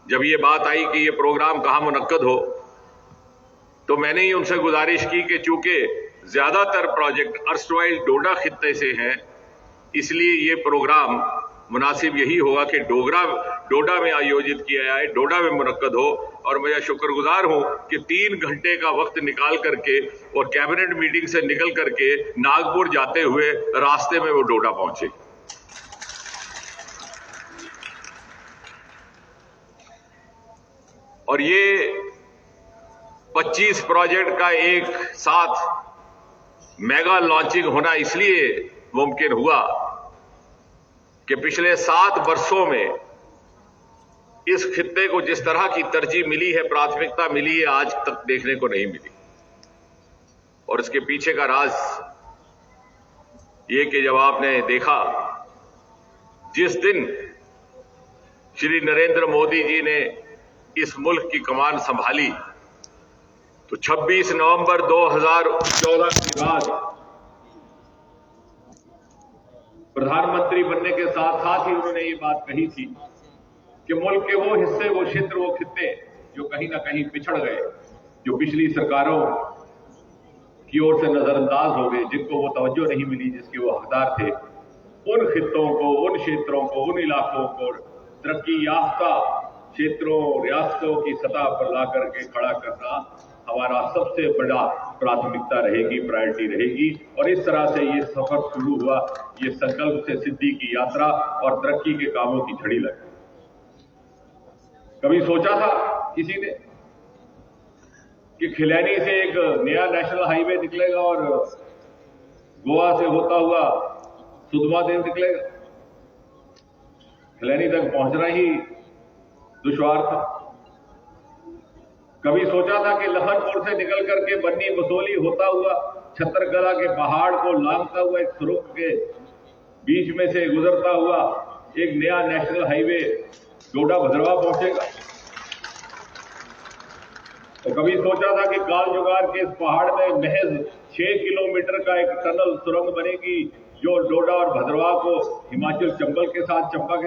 जब ये बात आई कि ये प्रोग्राम कहाँ मुनक्कद हो, तो मैंने ही उनसे गुजारिश की कि चूंकि ज्यादातर प्रोजेक्ट अर्स्टवाइल डोडा खित्ते से हैं, इसलिए ये प्रोग्राम मुनासिब यही होगा कि डोडा में आयोजित किया जाए, डोडा में मुनक्कद हो। और मैं शुक्रगुजार हूं कि 3 घंटे का वक्त निकाल करके और कैबिनेट मीटिंग से निकल करके नागपुर जाते हुए रास्ते में वो डोडा पहुंचे। और ये 25 प्रोजेक्ट का एक साथ मेगा लॉन्चिंग होना इसलिए मुमकिन हुआ कि पिछले 7 वर्षों में इस खित्ते को जिस तरह की तरजीह मिली है, प्राथमिकता मिली है, आज तक देखने को नहीं मिली। और इसके पीछे का राज ये कि जब आपने देखा जिस दिन श्री नरेंद्र मोदी जी ने इस मुल्क की कमान संभाली, तो 26 नवंबर 2014 के बाद प्रधानमंत्री बनने के साथ साथ ही उन्होंने ये बात कही थी कि मुल्क के वो हिस्से, वो क्षेत्र, वो खित्ते जो कहीं ना कहीं पिछड़ गए, जो पिछली सरकारों की ओर से नजरअंदाज हो गए, जिनको वो तवज्जो नहीं मिली जिसके वो हकदार थे, उन खित्तों को, उन क्षेत्रों को, उन इलाकों को तरक्की याफ्ता क्षेत्रों, रियासतों की सतह पर ला करके खड़ा करना हमारा सबसे बड़ा प्राथमिकता रहेगी, प्रायोरिटी रहेगी। और इस तरह से ये सफर शुरू हुआ, ये संकल्प से सिद्धि की यात्रा और तरक्की के कामों की झड़ी लगी। कभी सोचा था किसी ने कि खिलैनी से एक नया नेशनल हाईवे निकलेगा और गोवा से होता हुआ सुधमा देव निकलेगा? खिलैनी तक पहुंचना ही दुश्वार था। कभी सोचा था कि लखनपुर से निकल करके बन्नी बसोली होता हुआ छत्तरकला के पहाड़ को लांघता हुआ एक सुरंग के बीच में से गुजरता हुआ एक नया नेशनल हाईवे डोडा भद्रवा पहुंचेगा? तो कभी सोचा था कि काल जुगार के इस पहाड़ में महज 6 किलोमीटर का एक टनल सुरंग बनेगी जो डोडा और भद्रवा को हिमाचल चंबा के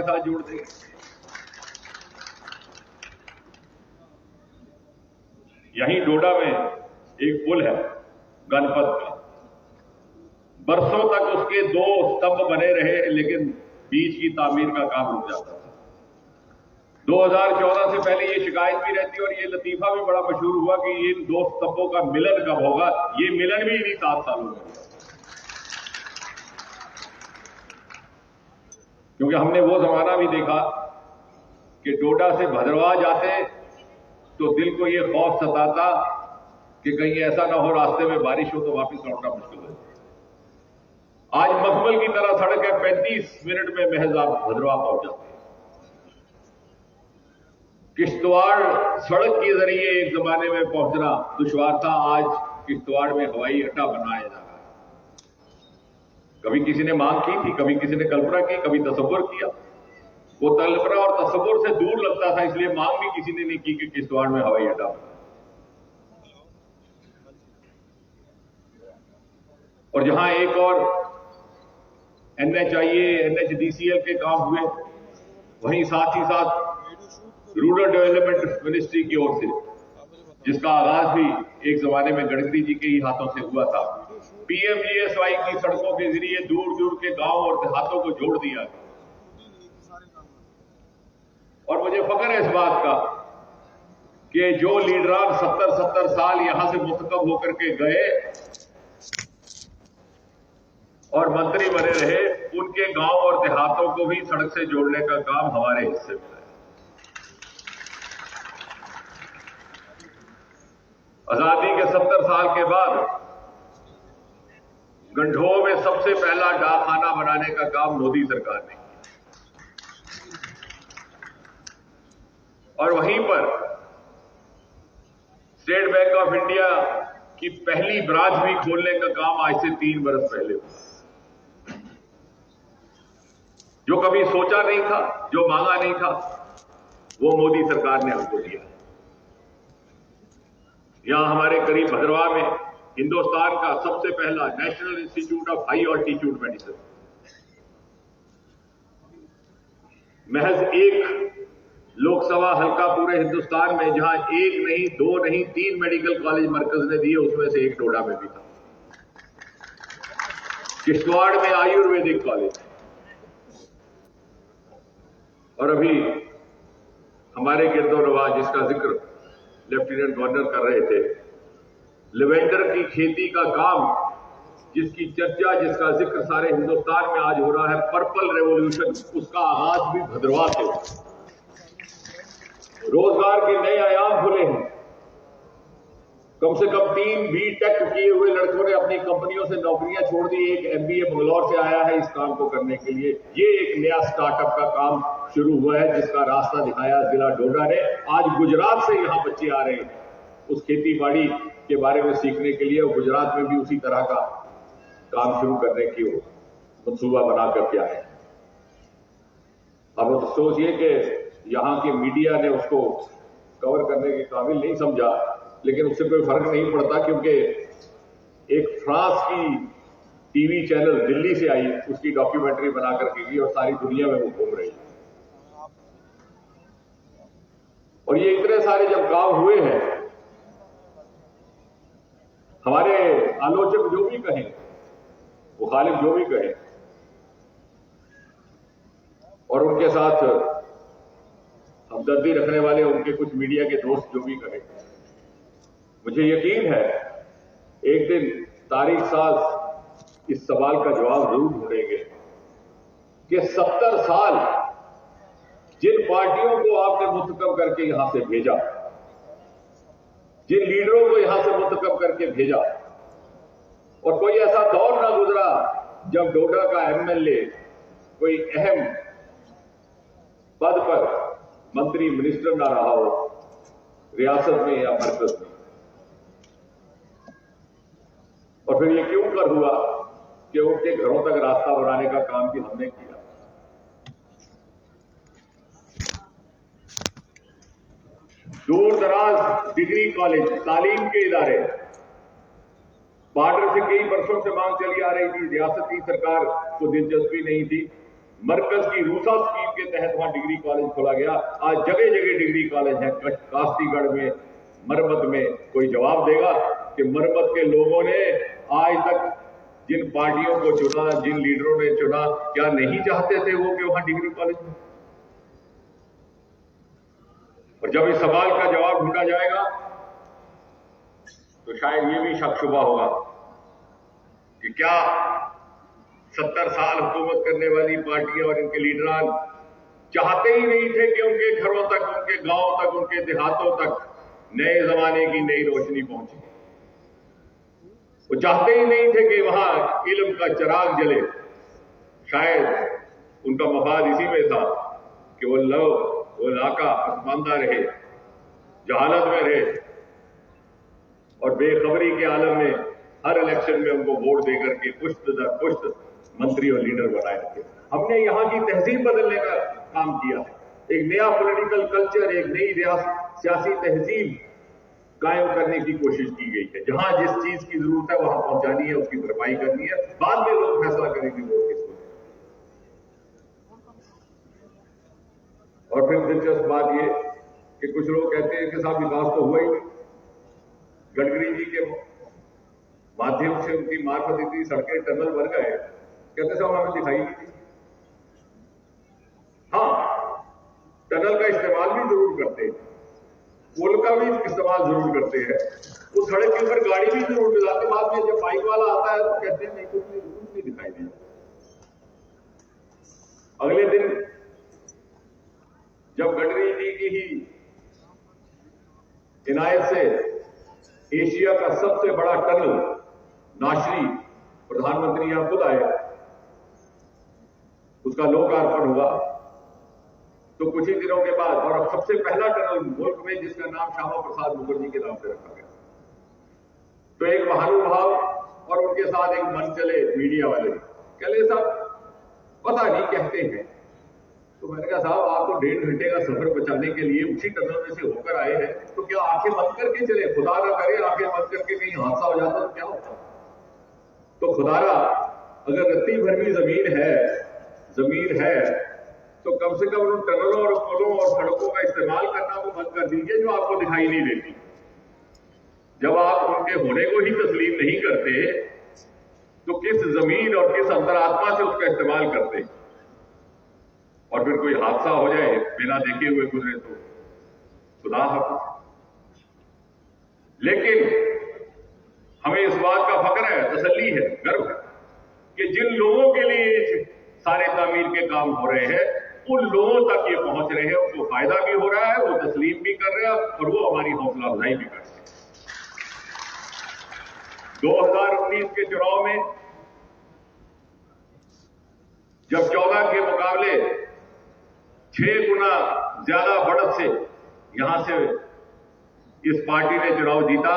साथ जोड़ देगी? यहीं डोडा में एक पुल है गणपत में, बरसों तक उसके 2 स्तंभ बने रहे, लेकिन बीच की तामीर का काम रुक जाता था। 2014 से पहले ये शिकायत भी रहती और ये लतीफा भी बड़ा मशहूर हुआ कि इन 2 स्तंभों का मिलन कब होगा। ये मिलन भी इन्हीं 7 सालों में हुआ, क्योंकि हमने वो जमाना भी देखा कि डोडा से भद्रवा जाते तो दिल को ये खौफ सताता कि कहीं ऐसा ना हो रास्ते में बारिश हो तो वापस लौटना मुश्किल हो जाए। आज मखमल की तरह सड़क है, 35 मिनट में महज आप भद्रवा पहुंच जाते हैं। किश्तवाड़ सड़क के जरिए एक जमाने में पहुंचना दुश्वार था, आज किश्तवाड़ में हवाई अड्डा बनाया जा रहा है। कभी किसी ने मांग की थी, कभी किसी ने कल्पना की, कभी तसव्वुर किया। वो कल्पना और तसव्वुर से दूर लगता था, इसलिए मांग भी किसी ने नहीं की कि किश्तवाड़ में हवाई अड्डा बना। और जहां एक और NHIA, NHDCL के काम हुए, वहीं साथ ही साथ रूरल डेवलपमेंट मिनिस्ट्री की ओर से, जिसका आगाज भी एक जमाने में गडकरी जी के ही हाथों से हुआ था, PMGSY की सड़कों के जरिए दूर दूर के गांव और देहातों को जोड़ दिया गया। और मुझे फख्र है इस बात का कि जो लीडरान 70-70 साल यहां से मुंतखब होकर के गए और मंत्री बने रहे, उनके गांव और देहातों को भी सड़क से जोड़ने का काम हमारे हिस्से में है। आजादी के 70 साल के बाद गंढोह में सबसे पहला डाकखाना बनाने का काम मोदी सरकार ने किया, और वहीं पर स्टेट बैंक ऑफ इंडिया की पहली ब्रांच भी खोलने का काम आज से 3 बरस पहले हुआ। जो कभी सोचा नहीं था, जो मांगा नहीं था, वो मोदी सरकार ने हमको दिया। यहां हमारे करीब भद्रवा में हिंदुस्तान का सबसे पहला national institute of high altitude medicine महज एक लोकसभा हल्का पूरे हिंदुस्तान में जहां एक नहीं, दो नहीं, 3 मेडिकल कॉलेज मरकज ने दिए, उसमें से एक डोडा में भी था। किश्तवाड़ में आयुर्वेदिक कॉलेज। और अभी हमारे गिरदोनवा जिसका जिक्र लेफ्टिनेंट गवर्नर कर रहे थे, लेवेंडर की खेती का काम जिसकी चर्चा, जिसका जिक्र सारे हिंदुस्तान में आज हो रहा है, पर्पल रेवोल्यूशन, उसका आगाज भी भद्रवाह से हुआ। रोजगार के नए आयाम खुले हैं। कम से कम 3 B.Tech किए हुए लड़कों ने अपनी कंपनियों से नौकरियां छोड़ दी। एक MBA बंगलौर से आया है इस काम को करने के लिए। ये एक नया स्टार्टअप का काम शुरू हुआ है जिसका रास्ता दिखाया जिला डोडा ने। आज गुजरात से यहां बच्चे आ रहे हैं उस खेती बाड़ी के बारे में सीखने के लिए, और गुजरात में भी उसी तरह का काम शुरू करने की मंसूबा बना करके आए। अब तो सोचिए कि यहां के मीडिया ने उसको कवर करने के काबिल नहीं समझा, लेकिन उससे कोई फर्क नहीं पड़ता, क्योंकि एक फ्रांस की टीवी चैनल दिल्ली से आई, उसकी डॉक्यूमेंट्री बना करके की और सारी दुनिया में वो घूम रही है। और ये इतने सारे जब काम हुए हैं, हमारे आलोचक जो भी कहें, मुखालिफ जो भी कहें, और उनके साथ हमदर्दी रखने वाले उनके कुछ मीडिया के दोस्त जो भी कहें, मुझे यकीन है एक दिन तारीख साज इस सवाल का जवाब जरूर ढूंढेंगे कि 70 साल जिन पार्टियों को आपने मुंतखब करके यहां से भेजा, जिन लीडरों को यहां से मुंतखब करके भेजा, और कोई ऐसा दौर ना गुजरा जब डोडा का MLA कोई अहम पद पर मंत्री मिनिस्टर ना रहा हो रियासत में या मरकज में। और फिर ये क्यों कर हुआ कि उनके घरों तक रास्ता बनाने का काम भी हमने किया। दूर दराज डिग्री कॉलेज, तालीम के इदारे, बॉर्डर से कई वर्षों से मांग चली आ रही थी, रियासती सरकार को दिलचस्पी नहीं थी। मरकज की रूसा स्कीम के तहत वहां डिग्री कॉलेज खोला गया। आज जगह जगह डिग्री कॉलेज है। कास्तीगढ़ में, मरमत में कोई जवाब देगा कि मरमत के लोगों ने आज तक जिन पार्टियों को चुना, जिन लीडरों ने चुना, क्या नहीं चाहते थे वो कि वहां डिग्री कॉलेज हो? और जब इस सवाल का जवाब ढूंढा जाएगा तो शायद ये भी शक शुबा होगा कि क्या 70 साल हुकूमत करने वाली पार्टियां और इनके लीडरान चाहते ही नहीं थे कि उनके घरों तक, उनके गांवों तक, उनके देहातों तक नए जमाने की नई रोशनी पहुंचे। वो चाहते ही नहीं थे कि वहां इल्म का चिराग जले। शायद उनका मफाद इसी में था कि वो इलाका पसमानदा रहे, जहालत में रहे, और बेखबरी के आलम में हर इलेक्शन में उनको वोट देकर के पुष्ट दर पुष्ट मंत्री और लीडर बनाए रखे। हमने यहां की तहजीब बदलने का काम किया है। एक नया पॉलिटिकल कल्चर, एक नई सियासी तहजीब कायम करने की कोशिश की गई है। जहां जिस चीज की जरूरत है वहां पहुंचानी है, उसकी भरपाई करनी है। बाद में लोग फैसला करेंगे वोट किसको। और फिर दिलचस्प बात यह कि कुछ लोग कहते हैं कि साहब विकास तो हुआ ही नहीं। गडकरी जी के माध्यम से, उनकी मार्फत इतनी सड़कें, टनल बन गए, कहते साहब हमें दिखाई नहीं दी। हाँ, टनल का इस्तेमाल भी जरूर करते हैं, पुल का भी इस्तेमाल जरूर करते हैं, वो सड़क के ऊपर गाड़ी भी जरूर मिलाते। बाद में जब बाइक वाला आता है तो कहते हैं नहीं, कुछ नहीं दिखाई दिया। अगले दिन जब गडकरी जी की ही इनायत से एशिया का सबसे बड़ा टनल नाशरी प्रधानमंत्री यहां खुद आए, उसका लोकार्पण हुआ, तो कुछ ही दिनों के बाद, और अब सबसे पहला टनल मुल्क में जिसका नाम श्यामा प्रसाद मुखर्जी के नाम से रखा गया, तो एक महानुभाव और उनके साथ एक मन चले मीडिया वाले, कहले साहब पता नहीं कहते हैं। तो मैंने कहा साहब आप तो 1.5 घंटे का सफर बचाने के लिए उसी टनल में से होकर आए हैं, तो क्या आंखें बंद करके चले? खुदा ना करे आंखें बंद करके कहीं हादसा हो जाता तो क्या होता? तो खुदारा अगर रत्ती भर भी जमीन है तो कम से कम उन टनलों और पुलों और सड़कों का करना तो बंद कर दीजिए जो आपको दिखाई नहीं देती। जब आप उनके होने को ही तस्लीम नहीं करते तो किस जमीन और किस अंतरात्मा से उसका इस्तेमाल करते, और फिर कोई हादसा हो जाए बिना देखे हुए गुजरे तो खुदा हाफिज़। लेकिन हमें इस बात का फख्र है, तसल्ली है, गर्व है कि जिन लोगों के लिए सारे तामीर के काम हो रहे हैं उन लोगों तक ये पहुंच रहे हैं, उनको फायदा भी हो रहा है, वो तस्लीम भी कर रहे हैं और वो हमारी हौसला अफजाई भी कर रहे हैं। 2019 के चुनाव में जब 14 के मुकाबले 6 गुना ज्यादा बढ़त से यहां से इस पार्टी ने चुनाव जीता,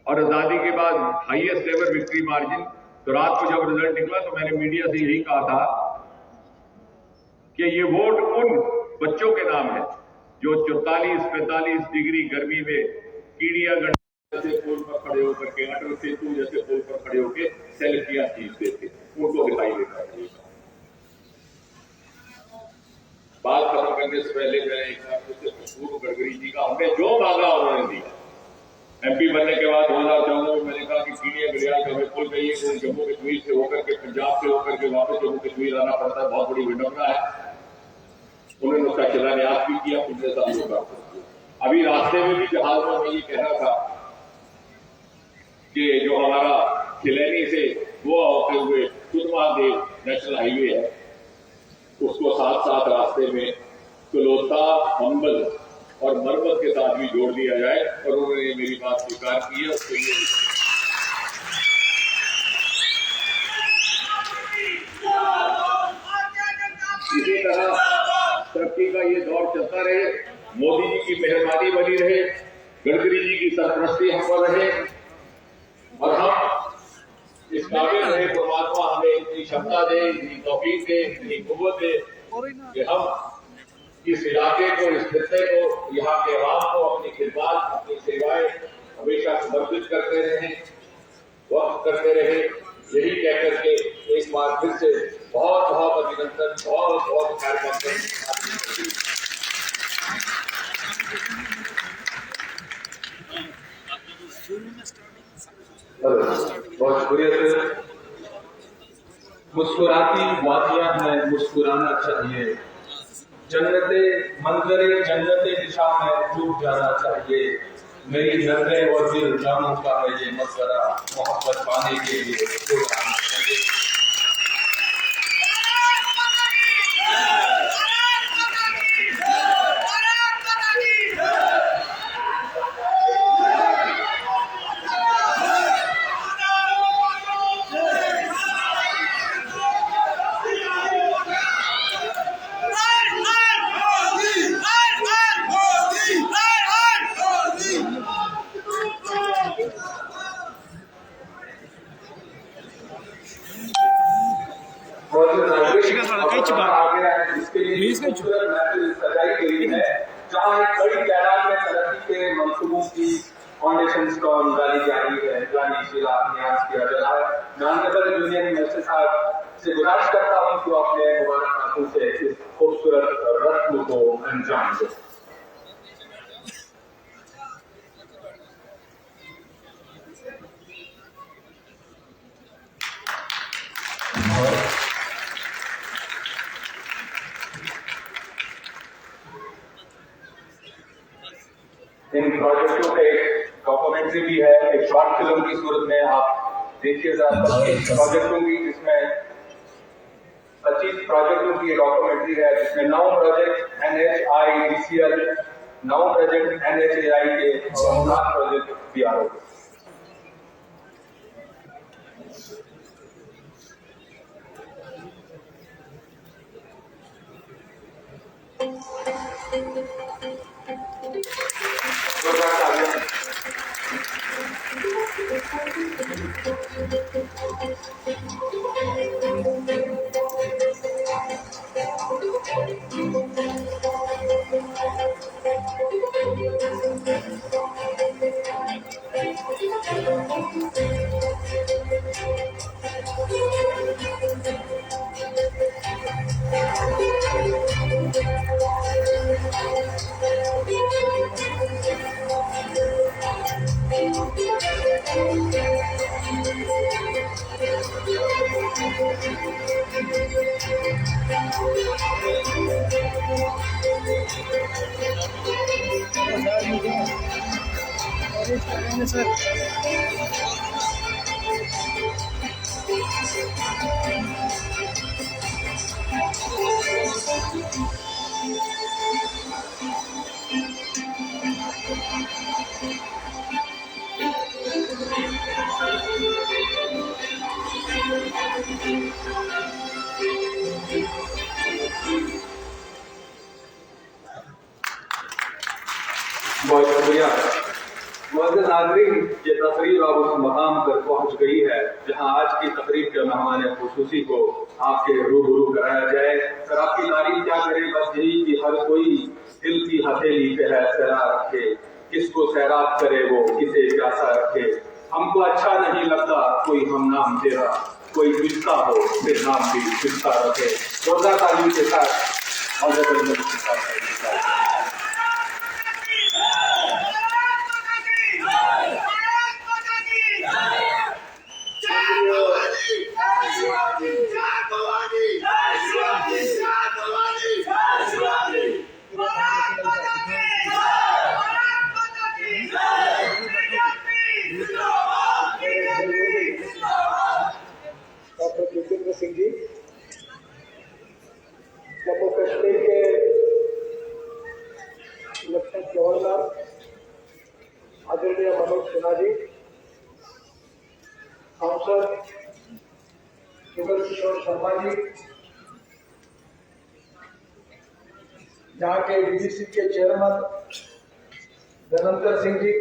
और आजादी के बाद हाईएस्ट एवर विक्ट्री मार्जिन, तो रात को जब रिजल्ट निकला तो मैंने मीडिया से यही कहा था कि ये वोट उन बच्चों के नाम है जो 44-45 डिग्री गर्मी में कीड़िया गंडा जैसे पुल पर खड़े होकर के, अटल सेतु जैसे पुल पर खड़े होकर सेल्फियां खींचते थे, उनको दिखाई देता है। बात खत्म करने से पहले मैं एक पूर्व गडकरी जी का हमने जो मांगा उन्होंने दिया। एमपी बनने के बाद 2014 में मैंने कहा कि कीड़िया गलियार का हमें पुल चाहिए, तो जम्मू कश्मीर से होकर के, पंजाब से होकर के वापस जम्मू कश्मीर आना पड़ता है, बहुत बड़ी विडंबना है। उन्होंने उसका शिलान्यास भी किया, पिछले साल होगा। अभी रास्ते में भी जहाज में मैं ये कह रहा था कि जो हमारा खिलैनी से गोवा होते हुए खुद महादेव नेशनल हाईवे है, उसको साथ साथ रास्ते में कलोता, अंबल और मरमत के साथ भी जोड़ दिया जाए, और उन्होंने मेरी बात स्वीकार की है। उसके लिए इसी तरह तरक्की का ये दौर चलता रहे, मोदी जी की मेहरबानी बनी रहे, गडकरी जी की सरपरस्ती हम पर रहे, और हम इस काबिल रहे, परमात्मा हमें इतनी क्षमता दे, इतनी तौफीक दे, इतनी कुव्वत दे कि हम इस इलाके को, इस खित्ते को, यहाँ के आवाम को अपनी खिदमत, अपनी सेवाएं हमेशा समर्पित करते रहे, वक्त करते रहे। यही कहकर के एक बार फिर से बहुत बहुत अभिनंदन, बहुत बहुत बहुत शुक्रिया सर। मुस्कुराती वादियां हैं, मुस्कुराना चाहिए, जन्नते मंजरे जन्नते दिशा में डूब जाना चाहिए, मेरी नजरें और दिल जानों का है ये मशवरा, मोहब्बत पाने के लिए डूब जाना चाहिए। जहाँ एक बड़ी तादाद में तरक्की के मंसूबों की फाउंडेशन को डाली जा रही है, शिलान्यास किया जा रहा है। मैं ऑनरेबल यूनियन मिनिस्टर साहब से गुजारिश करता हूँ कि अपने मुबारक हाथों से इस खूबसूरत रस्म को अंजाम दें। इन प्रोजेक्टों पे डॉक्यूमेंट्री भी है, एक शॉर्ट फिल्म की सूरत में आप देखिएगा। 25 प्रोजेक्टों की, जिसमें 25 प्रोजेक्टों की डॉक्यूमेंट्री है, जिसमें 9 प्रोजेक्ट NHIDCL, 9 प्रोजेक्ट NHAI के और 7 प्रोजेक्ट BRO के। बहुत शुक्रिया। मुअज़्ज़िज़ नाज़रीन, ये तकरीर अब उस मकाम पर पहुंच गई है जहां आज की तकरीर के मेहमान खुसूसी को आपके रूबरू कराया जाए। सर आपकी तारीफ क्या करें, बस यही कि हर कोई दिल की हथेली पे है सहरा रखे, किसको सैराब करे वो किसे प्यासा रखे। हमको अच्छा नहीं लगता कोई हम नाम तेरा, कोई पिछता हो फिर नाम भी पिछता रखे। जोरदार तालीम के साथ डॉक्टर जितेंद्र सिंह जी, जम्मू कश्मीर के लेफ्टिनेंट गवर्नर आदरणीय मनोज सिन्हा जी, सांसद जुगल किशोर शर्मा जी, यहाँ के डीडीसी के चेयरमैन धनंतर सिंह जी,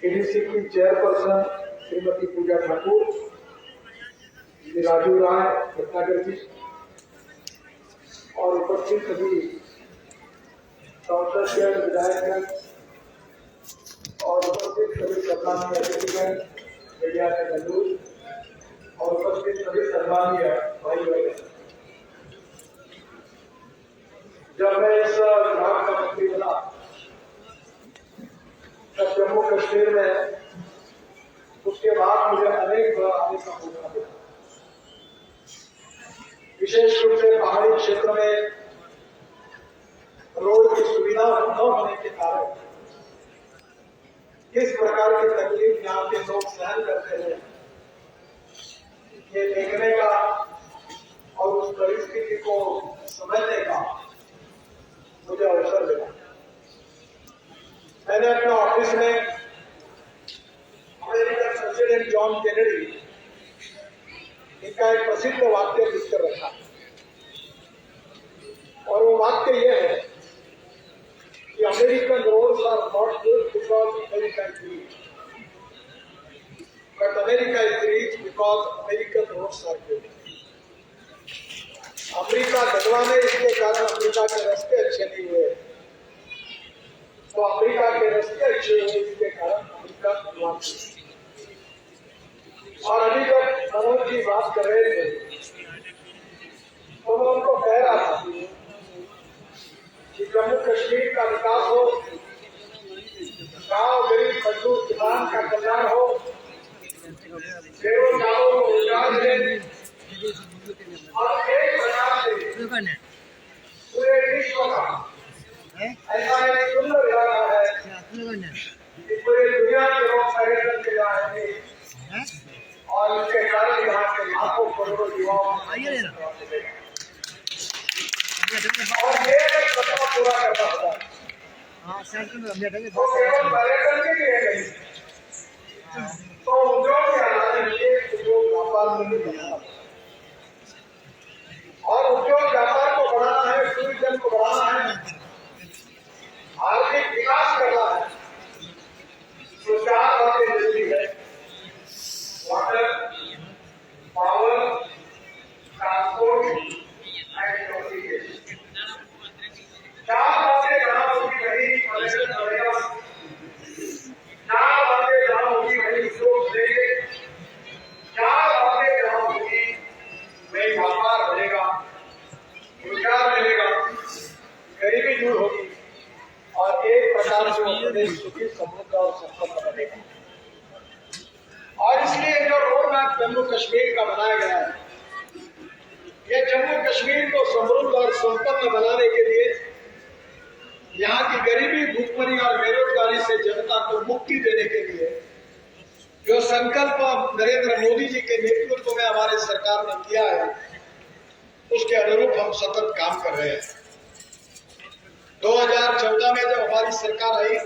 डीडीसी की चेयरपर्सन श्रीमती पूजा ठाकुर, श्री राजू राय भटनागर जी और उपस्थित सभी सांसद विधायकगण और उपस्थित सभी सम्मानीय अतिथिगण, मीडिया के बंधु और उपस्थित सभी सम्मानीय भाई बहन, जब मैं इस विभाग का मंत्री बना तब जम्मू कश्मीर में उसके बाद मुझे अनेक बार आने का मौका मिला। विशेष रूप से पहाड़ी क्षेत्र में रोड की सुविधा न होने के कारण किस प्रकार की तकलीफ यहाँ के लोग सहन करते हैं, ये देखने का और उस परिस्थिति को समझने का मुझे अवसर मिला। मैंने अपने ऑफिस में अमेरिकन प्रेसिडेंट जॉन केनेडी इनका एक प्रसिद्ध वाक्य लिखकर रखा और वो वाक्य यह है कि American roads are not good because America is rich, but America is rich because American roads are good. America गदवाने इसके कारण अमेरिका के रास्ते अच्छे नहीं हुए, तो अमेरिका के रास्ते अच्छे हुए इसके कारण अमेरिका गदवान। और अभी जब मनोज जी बात कर रहे थे तो मैं उनको कह रहा था कि जम्मू कश्मीर का विकास हो, गांव गरीब मजदूर किसान का कल्याण हो, बेरोजगारों को रोजगार मिले और एक प्रकार से पूरे विश्व का ऐसा एक सुंदर इलाका है कि पूरे दुनिया के लोग पर्यटन के लिए आएंगे और इसके कारण यहाँ के लाखों करोड़ों युवाओं और ये एक सपना पूरा करना होता है। तो केवल पर्यटन के लिए नहीं, तो उद्योग के आधार उद्योग व्यापार में भी बढ़ाना और उद्योग व्यापार को बढ़ाना है, टूरिज्म को बढ़ाना है, आर्थिक विकास करना है। तो चार बातें जरूरी है: water, power, transport and communication. चार बातें जहां होगी वही पर्यटन बढ़ेगा, चार बातें जहां होगी वही उद्योग बढ़ेंगे, चार बातें जहां होगी वही व्यापार बढ़ेगा, रोजगार मिलेगा, गरीबी दूर होगी और एक प्रकार से प्रदेश सुखी समृद्ध और संपन्न बनेगा। और इसलिए जो रोड मैप जम्मू कश्मीर का बनाया गया है संपन्न बनाने के लिए, यहाँ की गरीबी, भूखमरी और बेरोजगारी से जनता को मुक्ति देने के लिए जो संकल्प नरेंद्र मोदी जी के नेतृत्व में हमारी सरकार ने किया है, उसके अनुरूप हम सतत काम कर रहे हैं। 2014 में जब हमारी सरकार आई,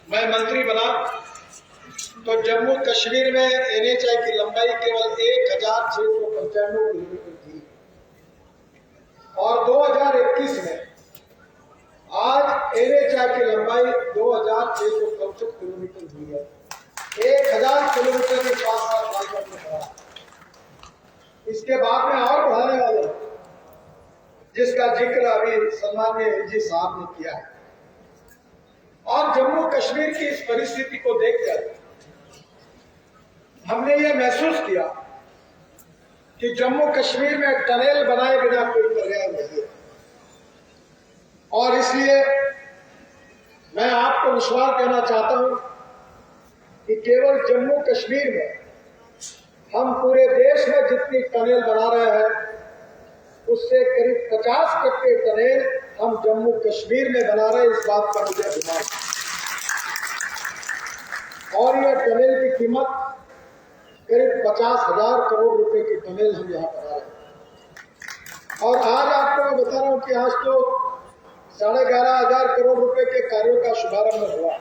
मैं मंत्री बना, तो जम्मू कश्मीर में NHI की लंबाई केवल 1695 किलोमीटर थी और 2021 में आज NHI की लंबाई 2664 किलोमीटर हुई है। 1000 किलोमीटर के 5-7 साल का बढ़ा। इसके बाद में और बढ़ाने वाले हैं, जिसका जिक्र अभी सम्माननीय एजी साहब ने किया है। और जम्मू कश्मीर की इस परिस्थिति को देखकर हमने ये महसूस किया कि जम्मू कश्मीर में टनल बनाए बिना कोई पर्याय नहीं है, और इसलिए मैं आपको विश्वास देना चाहता हूं कि केवल जम्मू कश्मीर में हम पूरे देश में जितनी टनल बना रहे हैं, उससे करीब 50% टनल हम जम्मू कश्मीर में बना रहे हैं। इस बात का मुझे अभिमान है। और यह टनल की कीमत करीब 50,000 करोड़ रुपए की टनल हम यहाँ बना रहे हैं। और आज आपको मैं बता रहा हूँ कि आज तो 11,500 करोड़ रुपए के कार्यों का शुभारंभ हुआ।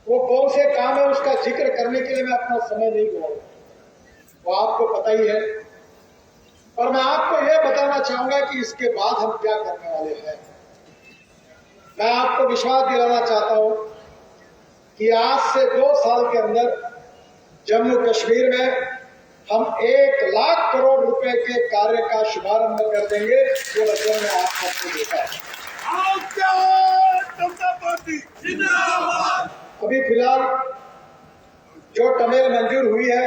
वो कौन से काम है उसका जिक्र करने के लिए मैं अपना समय नहीं गवाऊंगा, वो आपको पता ही है। और मैं आपको यह बताना चाहूंगा कि इसके बाद हम क्या करने वाले हैं। मैं आपको विश्वास दिलाना चाहता हूं कि आज से 2 साल के अंदर जम्मू कश्मीर में हम 1 लाख करोड़ रुपए के कार्य का शुभारंभ कर देंगे। जो वचन में आप सबको देखा है। अभी फिलहाल जो टनल मंजूर हुई है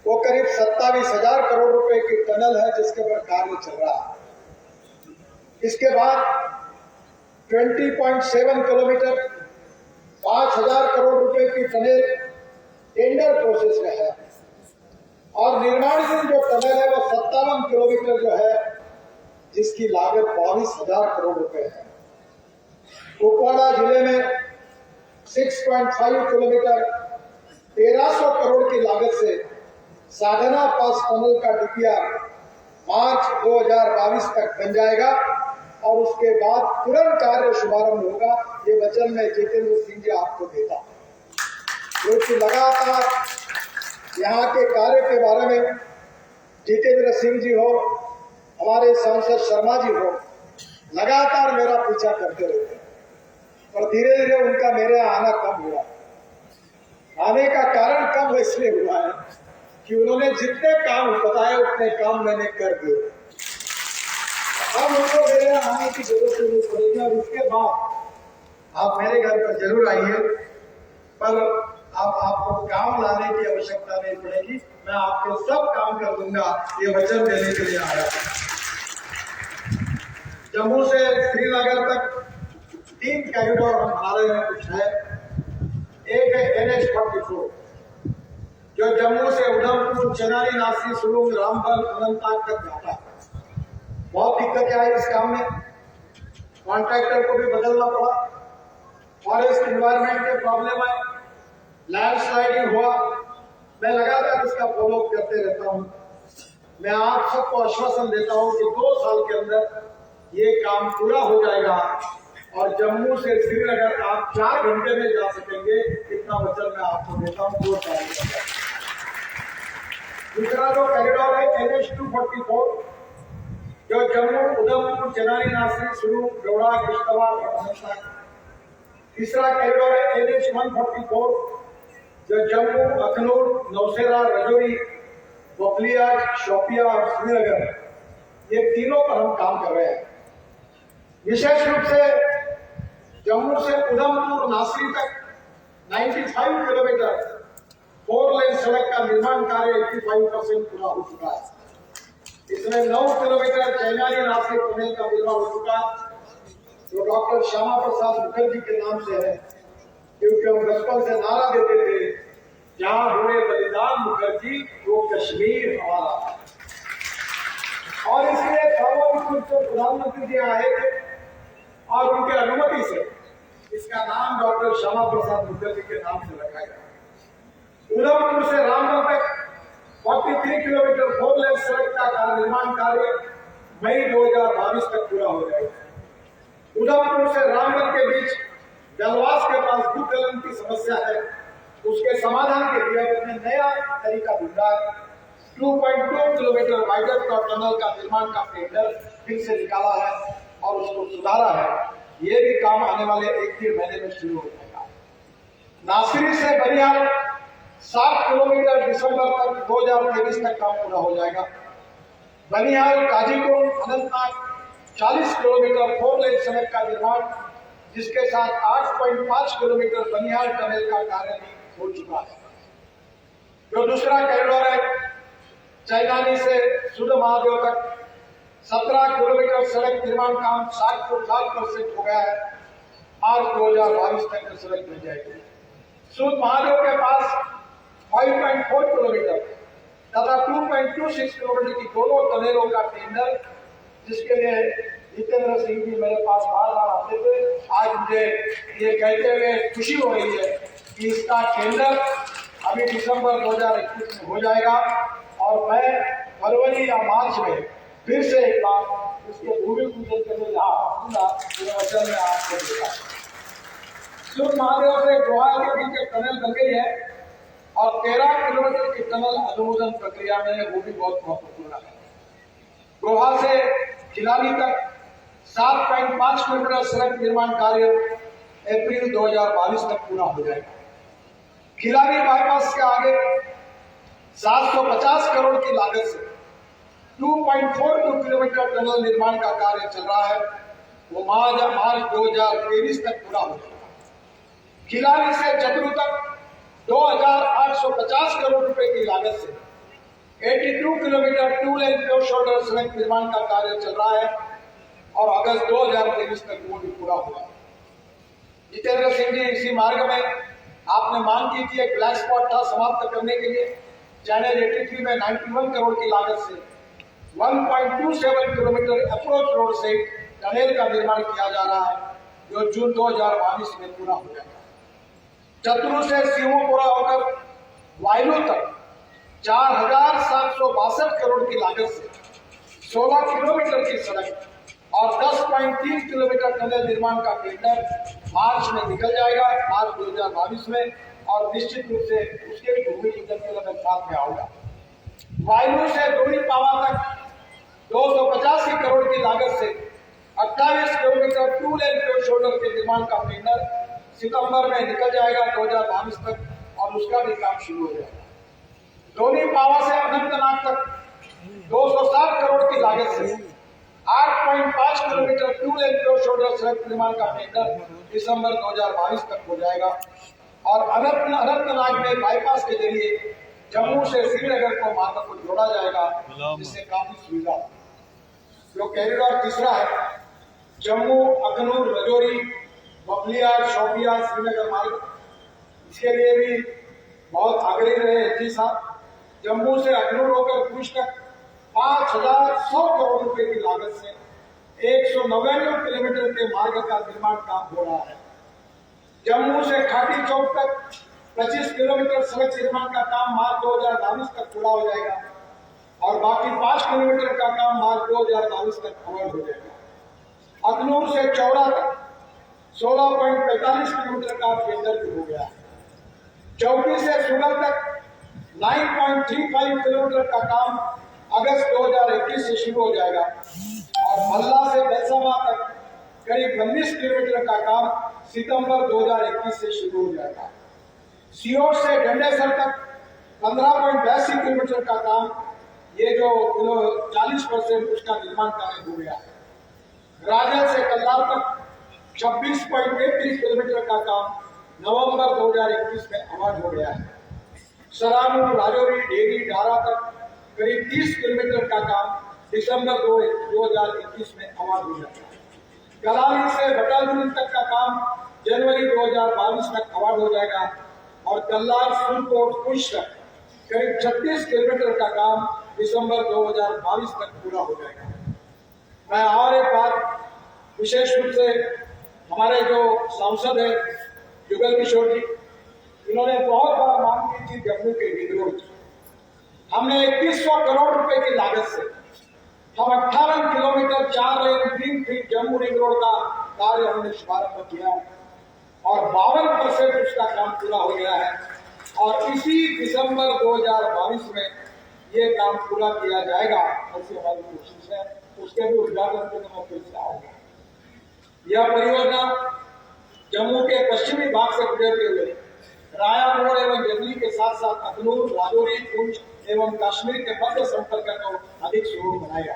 वो करीब 27,000 करोड़ रुपए की टनल है, जिसके ऊपर कार्य चल रहा है। इसके बाद 20.7 किलोमीटर 5,000 करोड़ रुपए की टनल टेंडर प्रोसेस में है, और निर्माणाधीन जो टनल है वो 57 किलोमीटर जो है, जिसकी लागत 22,000 करोड़ रुपए है। कुपवाड़ा जिले में 6.5 किलोमीटर 1,300 करोड़ की लागत से साधना पास टनल का DPR मार्च 2022 तक बन जाएगा, और उसके बाद तुरंत कार्य शुभारंभ होगा। ये वचन मैं जितेंद्र सिंह जी आपको देता हूं, क्योंकि लगातार यहाँ के कार्य के बारे में जितेंद्र सिंह जी हो, हमारे सांसद शर्मा जी हो, लगातार मेरा पीछा करते रहते हैं, और धीरे धीरे उनका मेरे यहाँ आना कम हुआ। आने का कारण कम इसलिए हुआ है कि उन्होंने जितने काम बताए उतने काम मैंने कर दिए। अब उनको मेरे यहाँ आने की जरूरत नहीं पड़ेगी, और इसके बाद आप मेरे घर पर जरूर आइए, पर आपको काम लाने की आवश्यकता नहीं पड़ेगी। मैं आपके सब काम कर दूंगा, ये वचन देने के लिए आया। जम्मू से श्रीनगर तक 3 कॉरिडोर हम बना रहे हैं। कुछ है, एक है NH-44 जो जम्मू से उधमपुर, चेनारी, नासिक, सुलून, रामबन, अनंतनाग तक जाता है। बहुत दिक्कतें आई इस काम में, कॉन्ट्रैक्टर को भी बदलना पड़ा, फॉरेस्ट एनवायरमेंट के प्रॉब्लम आए, लैंडस्लाइडिंग हुआ। मैं लगातार इसका फॉलो करते रहता हूं। मैं आप सबको आश्वासन देता हूं कि 2 साल के अंदर ये काम पूरा हो जाएगा, और जम्मू से श्रीनगर आप 4 घंटे में जा सकेंगे। इतना वचन मैं आपको देता हूँ 2 साल के अंदर। दूसरा जो कॉरिडोर है NH-244 जो जम्मू, उधमपुर, चेनारी, नासिक, सुलून, डोडा, किश्तवाड़ और अनंतनाग। तीसरा कॉरिडोर है NH-144 जो जम्मू, अखनूर, नौशेरा, रजौरी, बबलिया, शोपिया और श्रीनगर, ये तीनों पर हम काम कर रहे हैं। विशेष रूप से जम्मू से उधमपुर, नासिक तक 95 किलोमीटर 4 लेन सड़क का निर्माण कार्य 85% पूरा हो चुका है। इसमें 9 किलोमीटर चेनारी, नासिक टनल का निर्माण हो चुका, जो डॉक्टर श्यामा प्रसाद मुखर्जी के नाम से है, क्योंकि हम बचपन से नारा देते थे, जहां हुए बलिदान मुखर्जी वो कश्मीर हमारा। और इसलिए तो प्रधानमंत्री जी आए थे और उनके अनुमति से इसका नाम डॉक्टर श्यामा प्रसाद मुखर्जी के नाम से रखा गया। उधमपुर से रामगढ़ तक 43 किलोमीटर 4 लेन सड़क का निर्माण कार्य मई 2022 तक पूरा हो जाएगा। उधमपुर से रामगढ़ के बीच जलवास के पास भूस्खलन की समस्या है, उसके समाधान के लिए हमने नया तरीका ढूंढा। 2.2 किलोमीटर वाइडक्ट और टनल का निर्माण का टेंडर फिर से निकाला है और उसको सुधारा है। ये भी काम आने वाले 1-1.5 महीने में शुरू हो जाएगा। नासिरी से बनिहाल 7 किलोमीटर दिसंबर तक 2023 तक काम पूरा हो जाएगा। बनिहाल काजीकुंड अनंतनाग 40 किलोमीटर 4 लेन सड़क का निर्माण, जिसके साथ 8.5 किलोमीटर बनिहाल टनल का कार्य भी हो चुका है। जो दूसरा कॉरिडोर है चैनानी से सुध महादेव तक 17 किलोमीटर सड़क निर्माण काम 60% हो गया है। मार्च 2022 तक सड़क बन जाएगी। सुध महादेव के पास 5.4 किलोमीटर तथा 2.26 किलोमीटर की दोनों टनलों का टेंडर, जिसके लिए जितेंद्र सिंह जी मेरे पास बार आते थे। आज मुझे ये कहते हुए खुशी हो रही है कि इसका टेंडर अभी दिसंबर 2021 में हो जाएगा और मैं फरवरी या मार्च में फिर से एक बार उसके भूमि पूजन के लिए यहाँ आऊंगा। वचन में आपको देगा। सुध महादेव से गोहा के बीच एक टनल बन गई है और 13 किलोमीटर की टनल अनुमोदन प्रक्रिया में है, वो भी बहुत महत्वपूर्ण है। गोहा से खिलानी तक 7.5 किलोमीटर सड़क निर्माण कार्य अप्रैल 2022 तक पूरा हो जाएगा। खिलानी बाईपास के आगे 750 करोड़ की लागत से 2.42 किलोमीटर टनल निर्माण का कार्य चल रहा है, वो मार्च 2023 तक पूरा हो जाएगा। खिलानी से चतरू तक 2,850 करोड़ रुपए की लागत से 82 किलोमीटर 2 लेन प्योर शोल्डर सड़क निर्माण का कार्य चल रहा है और अगस्त 2023 तक वो भी पूरा हुआ। जितेंद्र सिंह जी, इसी मार्ग में आपने मांग की थी एक ब्लैक स्पॉट था समाप्त करने के लिए। चैनल 83 में 91 करोड़ की लागत से 1.27 किलोमीटर अप्रोच रोड से टनल का निर्माण किया जा रहा है, जो जून 2022 में पूरा हो जाएगा। चतरू से सिंहोपुरा होकर वायलू तक 4,762 करोड़ की लागत से 16 किलोमीटर की सड़क और 10.3 किलोमीटर टनल निर्माण का टेंडर मार्च में निकल जाएगा, मार्च 2022 में, और निश्चित रूप से उसके भी भूमि पूजन के लिए साथ में आऊंगा। वायलू से डोरी पावा तक 285 करोड़ की लागत से 28 किलोमीटर 2 लेन प्योर शोल्डर के निर्माण का टेंडर सितंबर में निकल जाएगा 2022 तक और उसका भी काम शुरू हो जाएगा। डोरी पावा से अनंतनाग तक 260 करोड़ की लागत से 8.5 किलोमीटर 2 लेन प्योर शोल्डर सड़क निर्माण का टेंडर दिसंबर 2022 तक हो जाएगा और अनंतनाग में बाईपास के जरिए जम्मू से श्रीनगर को मार्ग को जोड़ा जाएगा, जिससे काफी सुविधा। जो कॉरिडोर तीसरा है जम्मू अखनूर रजौरी बबलिया शोपिया श्रीनगर मार्ग, इसके लिए भी बहुत आग्रही रहे एसडी साहब। जम्मू से अखनूर होकर भुज तक 5,100 करोड़ रुपए की लागत से 199 किलोमीटर के मार्ग का निर्माण काम हो रहा है। जम्मू से खाटी चौक तक 25 किलोमीटर सड़क निर्माण का काम मार्च 2022 तक पूरा हो जाएगा और बाकी 5 किलोमीटर का काम मार्च 2022 तक पूरा हो जाएगा। अखनूर से चौड़ा तक 16.45 किलोमीटर का टेंडर हो गया है। चौकी से सुगल तक 9.35 किलोमीटर का काम अगस्त 2021 से शुरू हो जाएगा और भल्ला से बैसामा तक करीब 19 किलोमीटर का काम सितंबर 2021 से शुरू हो जाएगा। सियोर से डंडेसर तक 15.82 किलोमीटर का काम, ये जो 40% उसका निर्माण कार्य हो गया है। राजल से कल्लार तक 26.33 किलोमीटर का काम नवंबर 2021 में आवाज हो गया है। सरानू राजौरी डेरी डारा तक करीब 30 किलोमीटर का काम दिसंबर 2021 में आवाज हो जाएगा। कलाली से बटालपुर तक का काम जनवरी 2022 तक आवाज हो जाएगा और कल्लार सुरकोट कुछ तक करीब 36 किलोमीटर का काम दिसंबर 2022 तक पूरा हो जाएगा। मैं और एक बात विशेष रूप से हमारे जो सांसद है जुगल किशोर जी, इन्होंने बहुत बार मांग की थी जम्मू के रिंग रोड की। हमने 2100 करोड़ रुपए की लागत से हम 18 किलोमीटर 4 लेन green field Jammu ring road का कार्य हमने शुभारंभ किया और 52% उसका काम पूरा हो गया है और इसी दिसंबर 2022 में ये काम पूरा किया जाएगा, ऐसी हमारी कोशिश है। उसके भी उद्घाटन के लिए मैं फिर से आऊंगा। यह परियोजना जम्मू के पश्चिमी भाग से गुजरते हुए राया रोड एवं जंगली के साथ साथ अखनूर, राजौरी, पुंछ एवं कश्मीर के मध्य संपर्क को अधिक सुगम बनाएगा।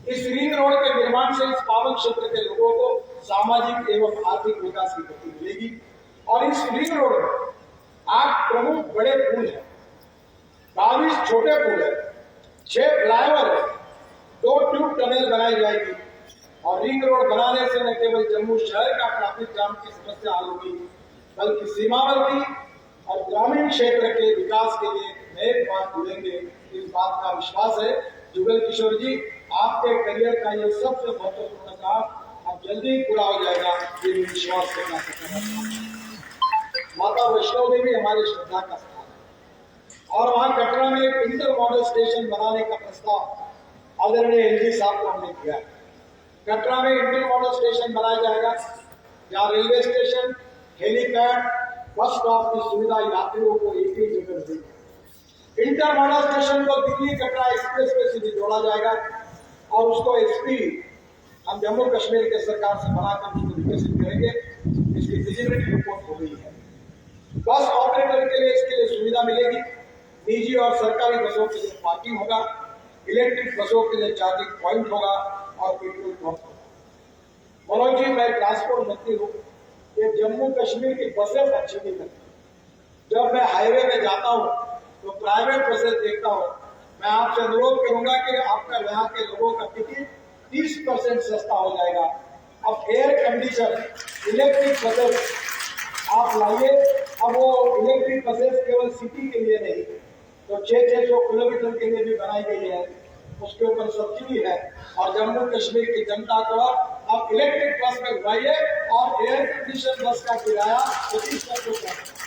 इस रिंग रोड के निर्माण से इस पावन क्षेत्र के लोगों को सामाजिक एवं आर्थिक विकास की गति मिलेगी और इस रिंग रोड में 8 प्रमुख बड़े पुल है, 22 छोटे पुल है, 6 फ्लाईओवर है, 2 ट्यूब टनल बनाई जाएगी और रिंग रोड बनाने से न केवल जम्मू शहर का ट्रैफिक जाम की समस्या हल होगी बल्कि सीमावर्ती और ग्रामीण क्षेत्र के विकास के लिए नए द्वार खुलेंगे। इस बात का विश्वास है। जुगल किशोर जी, आपके करियर का ये सबसे महत्वपूर्ण काम अब जल्दी ही पूरा हो जाएगा, ये विश्वास करना सकता है। माता वैष्णो देवी हमारी श्रद्धा का स्थान है और वहां कटरा में एक इंटर मॉडल स्टेशन बनाने का प्रस्ताव आदरणीय एलजी साहब को हमने किया है। कटरा में इंटर मॉडल स्टेशन बनाया जाएगा जहाँ railway station, helipad, bus stop की सुविधा यात्रियों को एक ही जगह मिलेगी। इंटर मॉडल स्टेशन को दिल्ली कटरा एक्सप्रेसवे से भी जोड़ा जाएगा और उसको एसपी हम जम्मू कश्मीर के सरकार से बनाकर उसको विकसित करेंगे। इसकी फिजिबिलिटी रिपोर्ट हो गई है। बस ऑपरेटर के लिए इसके लिए सुविधा मिलेगी। निजी और सरकारी बसों के लिए पार्किंग होगा, इलेक्ट्रिक बसों के लिए चार्जिंग पॉइंट होगा और पेट्रोल पंप होगा। मनोज जी, मैं ट्रांसपोर्ट मंत्री हूँ। ये जम्मू कश्मीर की बसें अच्छी नहीं लगती। जब मैं हाईवे में जाता हूँ तो प्राइवेट बसें देखता हूँ। मैं आपसे अनुरोध करूंगा कि आपका यहाँ के लोगों का टिकट 30% सस्ता हो जाएगा। अब एयर कंडीशन इलेक्ट्रिक बसेस आप लाइए। अब वो इलेक्ट्रिक बसेस केवल सिटी के लिए नहीं, तो 600 किलोमीटर के लिए भी बनाई गई है। उसके ऊपर सब्सिडी है और जम्मू कश्मीर की जनता को आप इलेक्ट्रिक बस में घुमाइए और एयर कंडीशन बस का किराया 25%।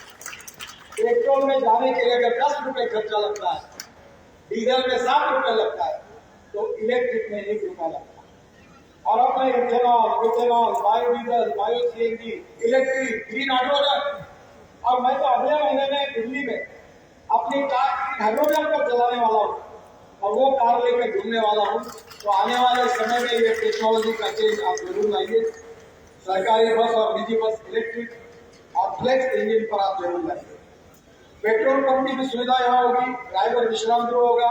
पेट्रोल में जाने के लिए अगर 10 रुपए खर्चा लगता है, डीजल में 7 रुपए लगता है, तो इलेक्ट्रिक में 1 रुपया लगता है। और अब मैं ethanol, methanol, biodiesel, bio CNG, electric, green hydrogen, और मैं तो अगले महीने में दिल्ली में अपनी कार हाइड्रोजन पर चलाने वाला हूँ और वो कार लेकर घूमने वाला हूँ। तो आने वाले समय में ये टेक्नोलॉजी का चेंज आप जरूर लाइए। सरकारी बस और निजी बस इलेक्ट्रिक और फ्लेक्स इंजन पर आप जरूर लाइए। पेट्रोल पंप की भी सुविधा यहाँ होगी। ड्राइवर विश्राम गृह होगा,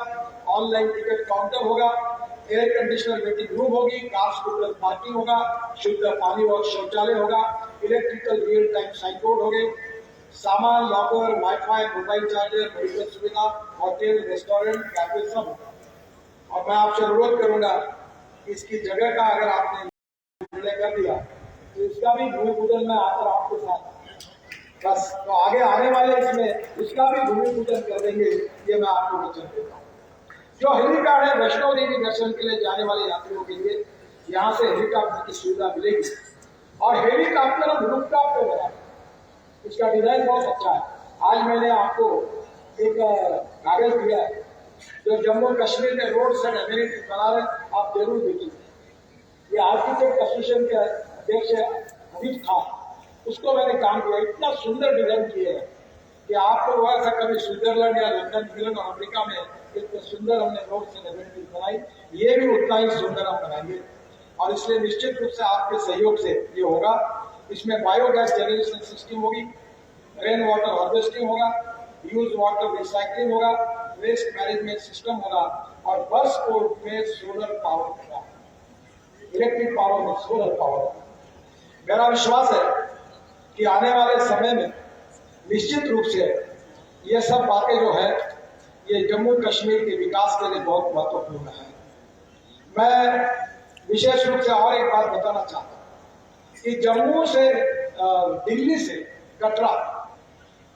ऑनलाइन टिकट काउंटर होगा, एयर कंडीशनर वेटिंग रूम होगी, कार स्कूटर पार्किंग होगा, शुद्ध पानी और शौचालय होगा, electrical real time sign board होंगे, सामान, locker, wifi, mobile charger, medical सुविधा, होटल, रेस्टोरेंट, कैफे सब होगा। और मैं आपसे अनुरोध करूंगा कि इसकी जगह का अगर आपने निर्णय कर दिया तो इसका भी भूमि पूजन में आकर आपके साथ बस, तो आगे आने वाले इसमें इसका भी भूमि पूजन कर देंगे, ये मैं आपको वचन देता हूँ। जो हेलीपैड है वैष्णो देवी दर्शन के लिए जाने वाले यात्रियों के लिए यहाँ से हेलीकॉप्टर की सुविधा मिलेगी और हेलीकॉप्टर हम रूफटॉप पे बना, इसका डिजाइन बहुत अच्छा है। आज मैंने आपको एक कागज दिया है जो जम्मू कश्मीर में रोड साइड एम्यूनिटीज बना रहे, आप जरूर देखिए। ये आर्किटेक्ट एसोसिएशन के अध्यक्ष हमीद खान, उसको मैंने काम किया। इतना सुंदर डिजाइन किए हैं कि आपको हुआ था कभी स्विट्जरलैंड या लंदन, इंग्लैंड और अमेरिका में इतने सुंदर हमने रोड साइड एम्यूनिटीज बनाई, ये भी उतना ही सुंदर हम बनाएंगे। और इसलिए निश्चित रूप से आपके सहयोग से ये होगा। इसमें बायोगैस जनरेशन सिस्टम होगी, रेन वाटर हार्वेस्टिंग होगा, यूज वाटर रिसाइकलिंग होगा, वेस्ट मैनेजमेंट सिस्टम होगा और बस पोर्ट में सोलर पावर होगा, इलेक्ट्रिक पावर में सोलर पावर। मेरा विश्वास है कि आने वाले समय में निश्चित रूप से ये सब बातें जो है ये जम्मू कश्मीर के विकास के लिए बहुत महत्वपूर्ण है। मैं विशेष रूप से और एक बात बताना चाहता हूँ कि जम्मू से दिल्ली से कटरा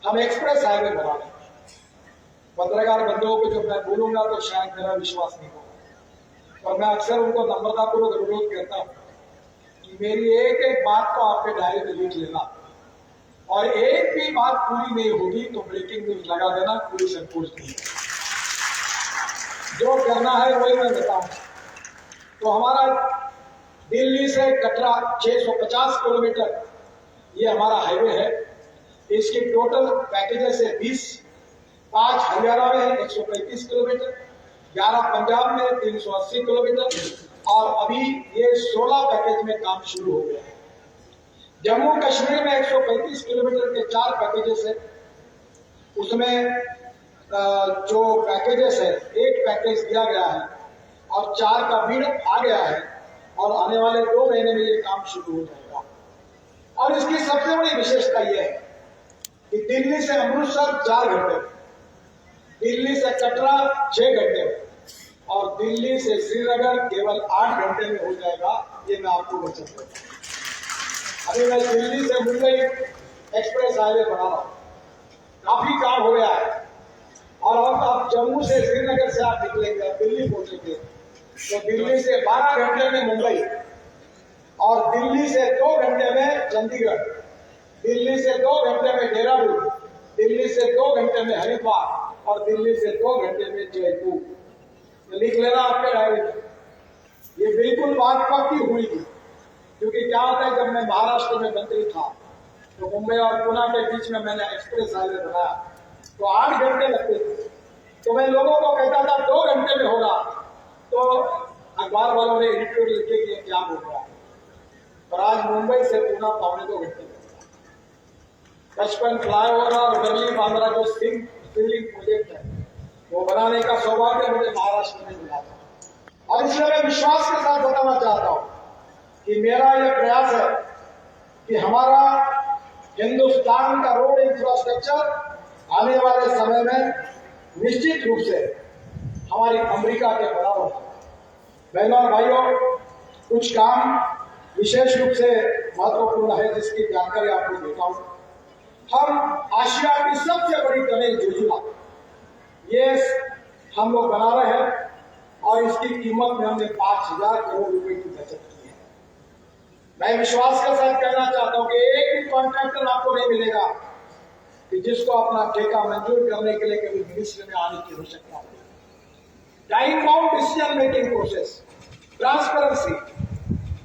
हम एक्सप्रेस हाईवे बना रहे हैं। पत्रकार बंधुओं को जब मैं बोलूंगा तो शायद मेरा विश्वास नहीं होगा, और मैं अक्सर उनको नम्रतापूर्वक अनुरोध करता हूँ कि मेरी एक एक बात को आपके डायरी में लिख लेना, और एक भी बात पूरी नहीं होगी तो ब्रेकिंग न्यूज लगा देना, पूरी संकोच नहीं। जो करना है वही मैं बताऊं। तो हमारा दिल्ली से कटरा 650 किलोमीटर ये हमारा हाईवे है। इसकी टोटल पैकेजेस है 20, 5 हरियाणा में 135 किलोमीटर, 11 पंजाब में 380 किलोमीटर और अभी ये 16 पैकेज में काम शुरू हो गया है। जम्मू कश्मीर में 135 किलोमीटर के 4 पैकेजेस है। उसमें जो पैकेजेस है, एक पैकेज दिया गया है और 4 का बिड आ गया है और आने वाले 2 महीने में ये काम शुरू हो जाएगा। और इसकी सबसे बड़ी विशेषता यह है कि दिल्ली से अमृतसर 4 घंटे, दिल्ली से कटरा 6 घंटे और दिल्ली से श्रीनगर केवल 8 घंटे में हो जाएगा। ये मैं आपको वचन देता हूँ। अभी मैं दिल्ली से मुंबई एक्सप्रेस हाईवे बना रहा हूँ, काफी काम हो गया है। और अब आप जम्मू से श्रीनगर से आप निकलेंगे, दिल्ली पहुंचेंगे तो दिल्ली से 12 घंटे में मुंबई और दिल्ली से 2 घंटे में चंडीगढ़, दिल्ली से 2 घंटे में देहरादून, दिल्ली से 2 घंटे में हरिद्वार और दिल्ली से 2 घंटे में जयपुर। तो लिख लेना आपके डायरी में। ये बिल्कुल बात पक्की हुई थी, क्योंकि क्या होता है, जब मैं महाराष्ट्र में मंत्री था तो मुंबई और पुणे के बीच में मैंने एक्सप्रेस हाईवे बनाया तो 8 घंटे लगते थे। तो मैं लोगों को कहता था 2 घंटे में होगा, तो अखबार वालों ने इंटरव्यू लिखे कि क्या हो गया। पर आज मुंबई से पुणे 1.25 घंटे लगता है। 55 फ्लाईओवर और वर्ली बांद्रा जो सिंगलिंग प्रोजेक्ट है वो बनाने का सौभाग्य मुझे महाराष्ट्र में मिला था। और इसलिए मैं विश्वास के साथ बताना चाहता हूं कि मेरा यह प्रयास है कि हमारा हिंदुस्तान का रोड इंफ्रास्ट्रक्चर आने वाले समय में निश्चित रूप से हमारी अमेरिका के बराबर है। बहनों और भाइयों, कुछ काम विशेष रूप से महत्वपूर्ण है जिसकी जानकारी आपको देता हूं। हम आशिया की सबसे बड़ी टनल जोजिला ये हम लोग बना रहे हैं और इसकी कीमत में हमने 5,000 करोड़ रुपए की बचत की है। मैं विश्वास के साथ कहना चाहता हूं कि एक भी कॉन्ट्रैक्टर आपको नहीं मिलेगा कि जिसको अपना ठेका मंजूर करने के लिए कभी मिनिस्ट्री में आने की आवश्यकता है। Time bound decision making process, transparency,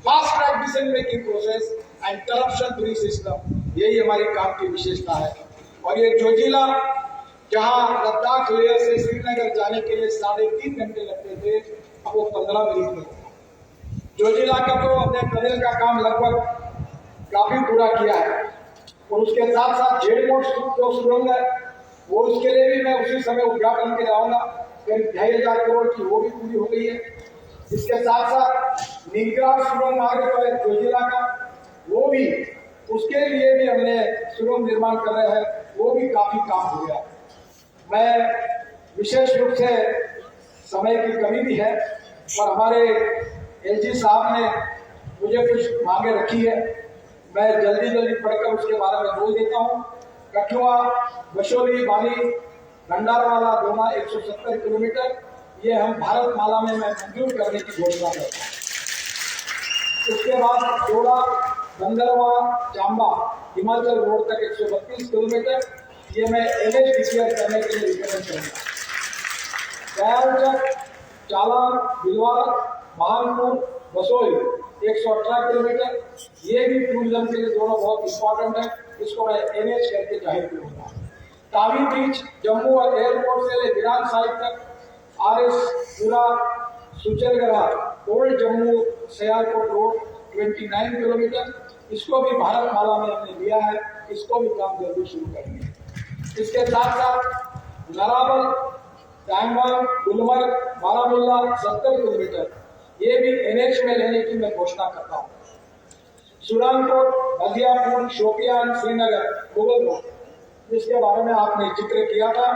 fast track decision making process and corruption free system, यही हमारी काम की विशेषता है। और ये जोजिला जहां लद्दाख लेह से श्रीनगर जाने के लिए 3.5 घंटे लगते थे, अब वो 15 मिनट में होगा। जोजिला का तो अपने टनल का काम लगभग काफी पूरा किया है और उसके साथ साथ झेड़मोट जो सुरंग है वो उसके लिए भी मैं उसी समय उद्घाटन के जाऊंगा। करीब 2,500 करोड़ की वो भी पूरी हो गई है। इसके साथ साथ नीलग्राम सुरंग मार्ग जो है जोजिला का, वो भी उसके लिए भी हमने सुरंग निर्माण कर रहे हैं, वो भी काफी काम हो गया। मैं विशेष रूप से समय की कमी भी है और हमारे एलजी साहब ने मुझे कुछ मांगे रखी है, मैं जल्दी पढ़कर उसके बारे में बोल देता हूँ। कठुआ, बशोली, बाली, भंडारवाला, दोना 170 किलोमीटर ये हम भारत माला में मैं मंजूर करने की घोषणा करता हूँ। उसके बाद जोड़ा, बंदरवा, चांबा, हिमाचल रोड तक 132 किलोमीटर ये मैं एनएच डिक्लेयर करने के लिए रिकमेंड करूंगा। दयालचक, चालान, बिलवार, महानपुर, बसोई 118 किलोमीटर ये भी टूरिज्म के लिए दोनों बहुत इंपॉर्टेंट है, इसको मैं एनएच करके जाहिर करूंगा। तावी बीच, जम्मू और एयरपोर्ट से ले विरान साहिब तक, आरएस पूरा, सुचलगढ़ा, old Jammu Sialkot road 29 kilometre, इसको भी भारत माला में हमने लिया है, इसको भी काम जल्दी शुरू करेंगे। इसके साथ साथ नारावल, टांगवांग, गुलमर्ग, बारामुल्ला 70 किलोमीटर ये भी एनएच में लेने की मैं घोषणा करता हूँ। सुरानकोट, बजियापुर, शोपियान, श्रीनगर, मुगल रोड जिसके बारे में आपने जिक्र किया था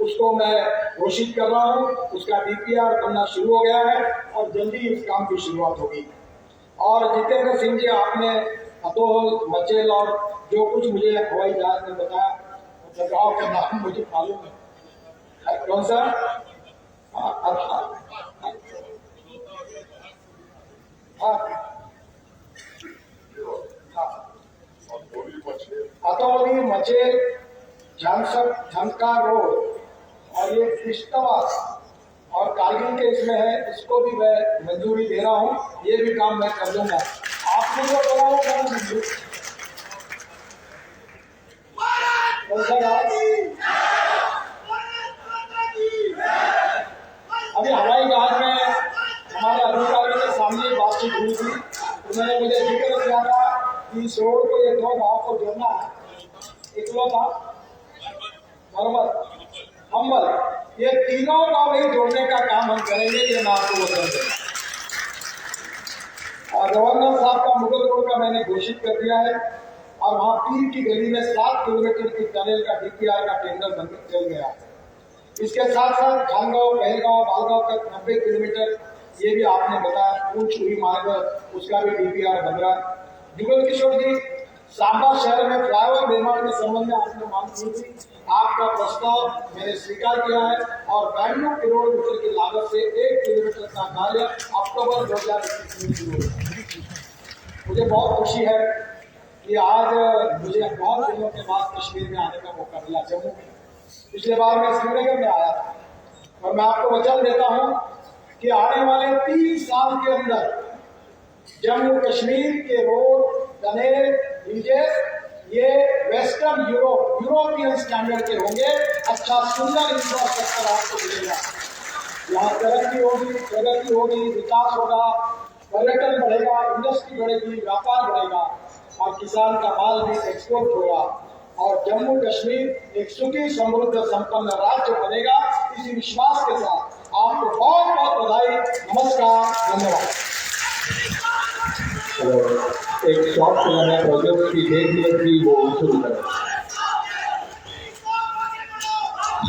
उसको मैं घोषित कर रहा हूँ। उसका डीपीआर बनना शुरू हो गया है और जल्दी इस काम की शुरुआत होगी। और जितेंद्र सिंह जी, आपने अतोल, मचेल और जो कुछ मुझे हवाई जहाज ने बताया जगहों का नाम मुझे मालूम है। कौन सा? सरकार रोड और ये इश्तवा और कारगिल के इसमें है, इसको भी मैं मंजूरी दे रहा हूँ। ये भी काम मैं कर लूंगा। आपने जो बोला वो कर मंजूर। अभी हवाई जहाज में हमारे अधिकारी के सामने बातचीत हुई थी। उन्होंने मुझे जिक्र किया था कि इस रोड को ये 2 गाँव को जोड़ना है, इकलौता अम्बल, ये तीनों गाँव ही जोड़ने का काम हम करेंगे। ये मैं आपको बता दें। गवर्नर साहब का मुगल रोड का मैंने घोषित कर दिया है और वहाँ पीर की गली में 7 किलोमीटर की टनल का DPR का टेंडर बन चल गया है। इसके साथ साथ खानगांव, पहलगांव, बालगांव तक 90 किलोमीटर ये भी आपने बताया ऊंच हुई मार्ग, उसका भी DPR बन रहा है। जुगल किशोर जी, सांबा शहर में फ्लाईओवर निर्माण के संबंध में आपने मांग की थी, आपका प्रस्ताव मैंने स्वीकार किया है और 92 करोड़ रुपए की लागत से 1 किलोमीटर का कार्य अक्टूबर 2021 में शुरू हुआ। मुझे बहुत खुशी है कि आज मुझे बहुत दिनों के बाद कश्मीर में आने का मौका मिला, जम्मू में। पिछले बार मैं श्रीनगर में आया था और मैं आपको वचन देता हूं कि आने वाले 3 साल के अंदर जम्मू कश्मीर के रोड, टनल, ब्रिजेस ये वेस्टर्न यूरोपियन स्टैंडर्ड के होंगे। अच्छा सुंदर इंफ्रास्ट्रक्चर आपको मिलेगा। यहाँ तरक्की होगी, प्रगति होगी, विकास होगा, पर्यटन बढ़ेगा, इंडस्ट्री बढ़ेगी, व्यापार बढ़ेगा और किसान का माल भी एक्सपोर्ट होगा और जम्मू कश्मीर एक सुखी, समृद्ध, संपन्न राज्य बनेगा। इसी विश्वास के साथ आपको बहुत बहुत बधाई। नमस्कार, धन्यवाद। एक शॉर्ट फिल्म है प्रोजेक्ट की थी वो शुरू करें।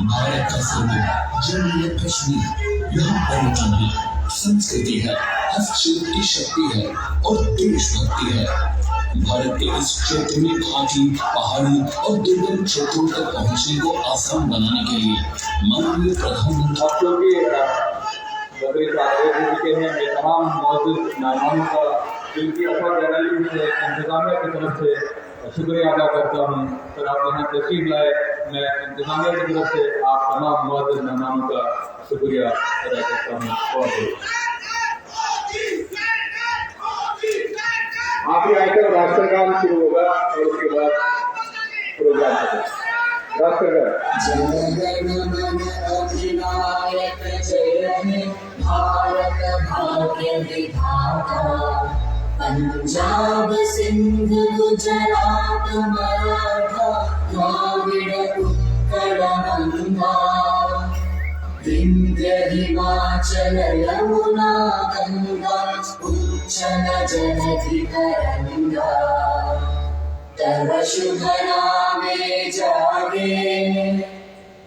भारत का समय जम्मू कश्मीर, यहाँ पर्यटन है, संस्कृति है, हस्तशिल्प की शक्ति है और देशभक्ति है। भारत के इस क्षेत्र में घाटी, पहाड़ी और दुर्गम क्षेत्रों तक पहुँचने को आसान बनाने के लिए माननीय प्रधानमंत्री के तमाम मौजूद मेहमानों का जिनकी अफर जर्नलिज्म से इंतजामिया की तरफ से शुक्रिया अदा करता हूँ। सर आप यहाँ तशरीफ लाए, मैं इंतजामिया की तरफ से आप तमाम मौजूद मेहमानों का शुक्रिया अदा करता हूँ। आप ही आकर राष्ट्रगान शुरू होगा और उसके बाद प्रोग्राम होगा। भारत भाग्य विधाता, पंजाब सिंध गुजरात मराठा द्राविड़ उत्कल गंगा, विंध्य हिमाचल यमुना गंगा उच्चल जलधि तरंगा। तव शुभ नामे जागे,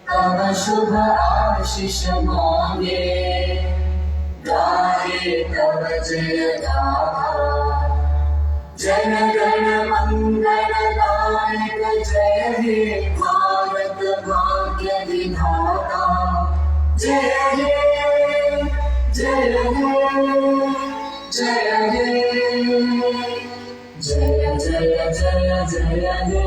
तव शुभ आशीष मांगे, गाहे तव जय गाथा। जन गण मंगलदायक जय हे भारत भाग्य विधाता। जय हे जय हे जय हे जय जय जय जय हे।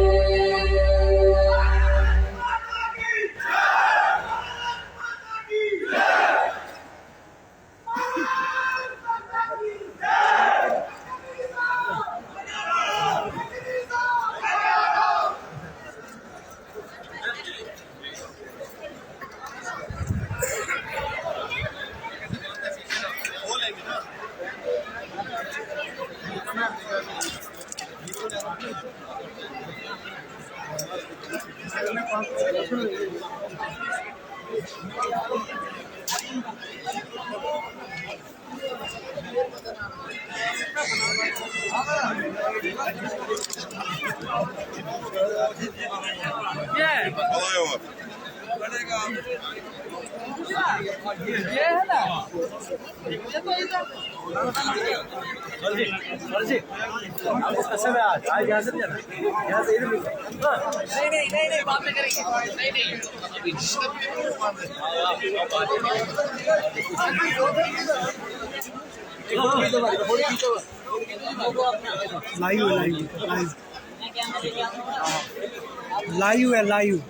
ये है ना, ये तो इधर कसम है आज यहाँ से नहीं जाना, यहाँ से इधर नहीं बाद में करेंगे, नहीं लाइव है लाइव।